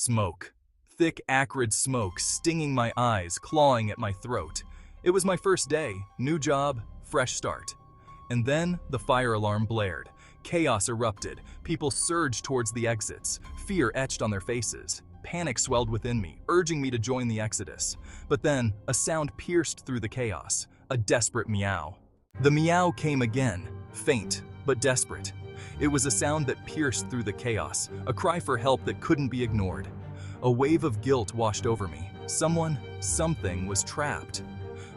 Smoke. Thick, acrid smoke stinging my eyes, clawing at my throat. It was my first day, new job, fresh start. And then the fire alarm blared. Chaos erupted. People surged towards the exits. Fear etched on their faces. Panic swelled within me, urging me to join the exodus. But then, a sound pierced through the chaos. A desperate meow. The meow came again, faint but desperate. It was a sound that pierced through the chaos, a cry for help that couldn't be ignored. A wave of guilt washed over me. Something was trapped.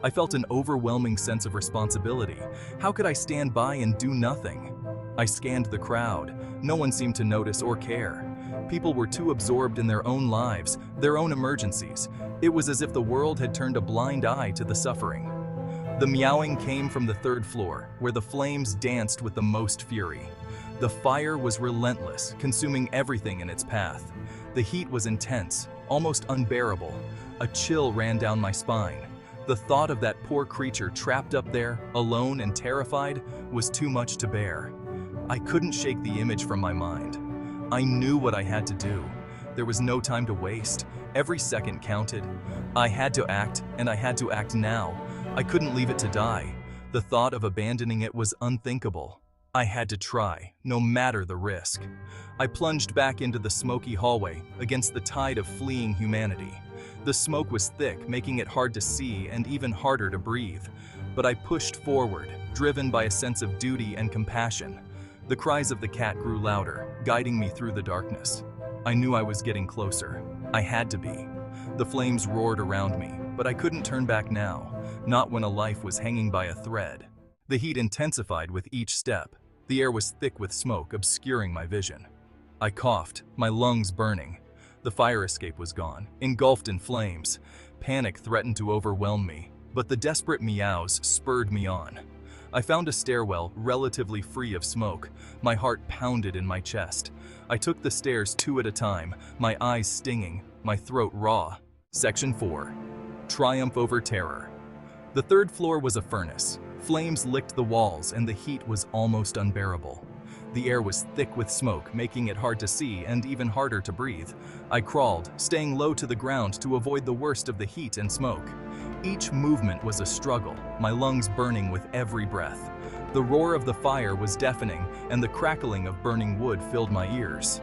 I felt an overwhelming sense of responsibility. How could I stand by and do nothing? I scanned the crowd. No one seemed to notice or care. People were too absorbed in their own lives, their own emergencies. It was as if the world had turned a blind eye to the suffering. The meowing came from the third floor, where the flames danced with the most fury. The fire was relentless, consuming everything in its path. The heat was intense, almost unbearable. A chill ran down my spine. The thought of that poor creature trapped up there, alone and terrified, was too much to bear. I couldn't shake the image from my mind. I knew what I had to do. There was no time to waste. Every second counted. I had to act, and I had to act now. I couldn't leave it to die. The thought of abandoning it was unthinkable. I had to try, no matter the risk. I plunged back into the smoky hallway, against the tide of fleeing humanity. The smoke was thick, making it hard to see and even harder to breathe. But I pushed forward, driven by a sense of duty and compassion. The cries of the cat grew louder, guiding me through the darkness. I knew I was getting closer. I had to be. The flames roared around me, but I couldn't turn back now, not when a life was hanging by a thread. The heat intensified with each step. The air was thick with smoke, obscuring my vision. I coughed, my lungs burning. The fire escape was gone, engulfed in flames. Panic threatened to overwhelm me, but the desperate meows spurred me on. I found a stairwell relatively free of smoke. My heart pounded in my chest. I took the stairs 2 at a time, my eyes stinging, my throat raw. Section 4. Triumph over terror. The third floor was a furnace. Flames licked the walls and the heat was almost unbearable. The air was thick with smoke, making it hard to see and even harder to breathe. I crawled, staying low to the ground to avoid the worst of the heat and smoke. Each movement was a struggle, my lungs burning with every breath. The roar of the fire was deafening, and the crackling of burning wood filled my ears.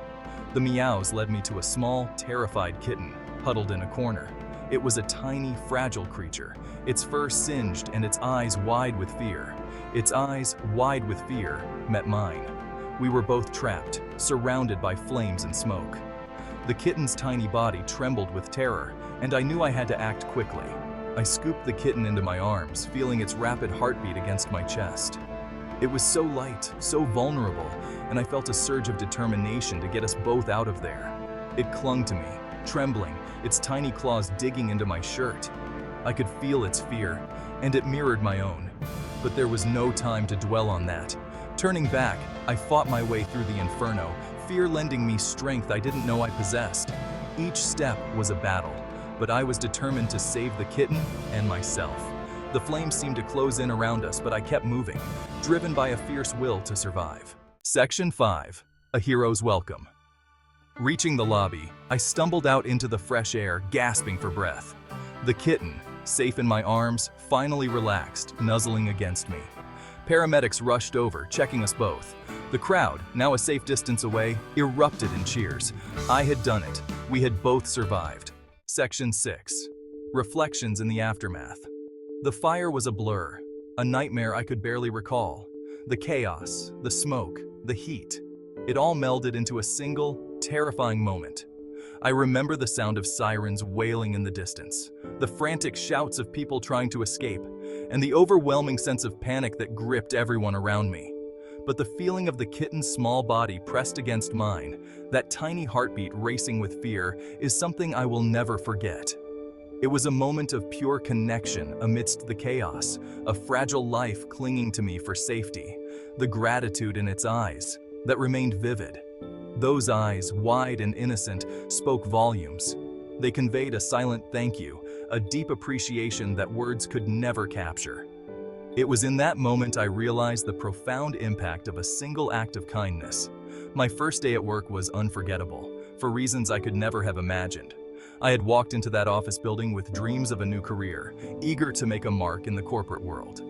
The meows led me to a small, terrified kitten, huddled in a corner. It was a tiny, fragile creature, its fur singed and its eyes wide with fear. Its eyes, wide with fear, met mine. We were both trapped, surrounded by flames and smoke. The kitten's tiny body trembled with terror, and I knew I had to act quickly. I scooped the kitten into my arms, feeling its rapid heartbeat against my chest. It was so light, so vulnerable, and I felt a surge of determination to get us both out of there. It clung to me, trembling, its tiny claws digging into my shirt. I could feel its fear, and it mirrored my own. But there was no time to dwell on that. Turning back, I fought my way through the inferno, fear lending me strength I didn't know I possessed. Each step was a battle, but I was determined to save the kitten and myself. The flames seemed to close in around us, but I kept moving, driven by a fierce will to survive. Section 5. A Hero's Welcome. Reaching the lobby, I stumbled out into the fresh air, gasping for breath. The kitten, safe in my arms, finally relaxed, nuzzling against me. Paramedics rushed over, checking us both. The crowd, now a safe distance away, erupted in cheers. I had done it. We had both survived. Section 6. Reflections in the aftermath. The fire was a blur, a nightmare I could barely recall. The chaos, the smoke, the heat. It all melded into a single, terrifying moment. I remember the sound of sirens wailing in the distance, the frantic shouts of people trying to escape, and the overwhelming sense of panic that gripped everyone around me. But the feeling of the kitten's small body pressed against mine, that tiny heartbeat racing with fear, is something I will never forget. It was a moment of pure connection amidst the chaos, a fragile life clinging to me for safety, the gratitude in its eyes that remained vivid. Those eyes, wide and innocent, spoke volumes. They conveyed a silent thank you, a deep appreciation that words could never capture. It was in that moment I realized the profound impact of a single act of kindness. My first day at work was unforgettable. for reasons I could never have imagined. I had walked into that office building with dreams of a new career, eager to make a mark in the corporate world.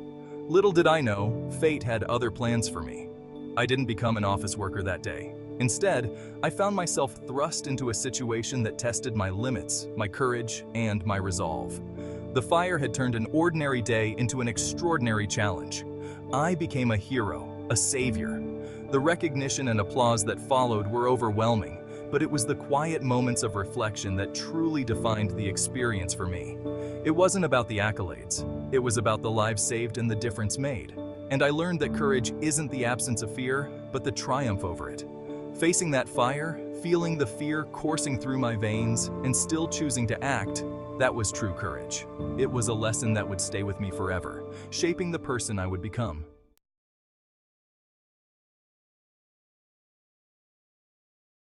Little did I know, fate had other plans for me. I didn't become an office worker that day. Instead, I found myself thrust into a situation that tested my limits, my courage, and my resolve. The fire had turned an ordinary day into an extraordinary challenge. I became a hero, a savior. The recognition and applause that followed were overwhelming, but it was the quiet moments of reflection that truly defined the experience for me. It wasn't about the accolades. It was about the lives saved and the difference made. And I learned that courage isn't the absence of fear, but the triumph over it. Facing that fire, feeling the fear coursing through my veins, and still choosing to act, that was true courage. It was a lesson that would stay with me forever, shaping the person I would become.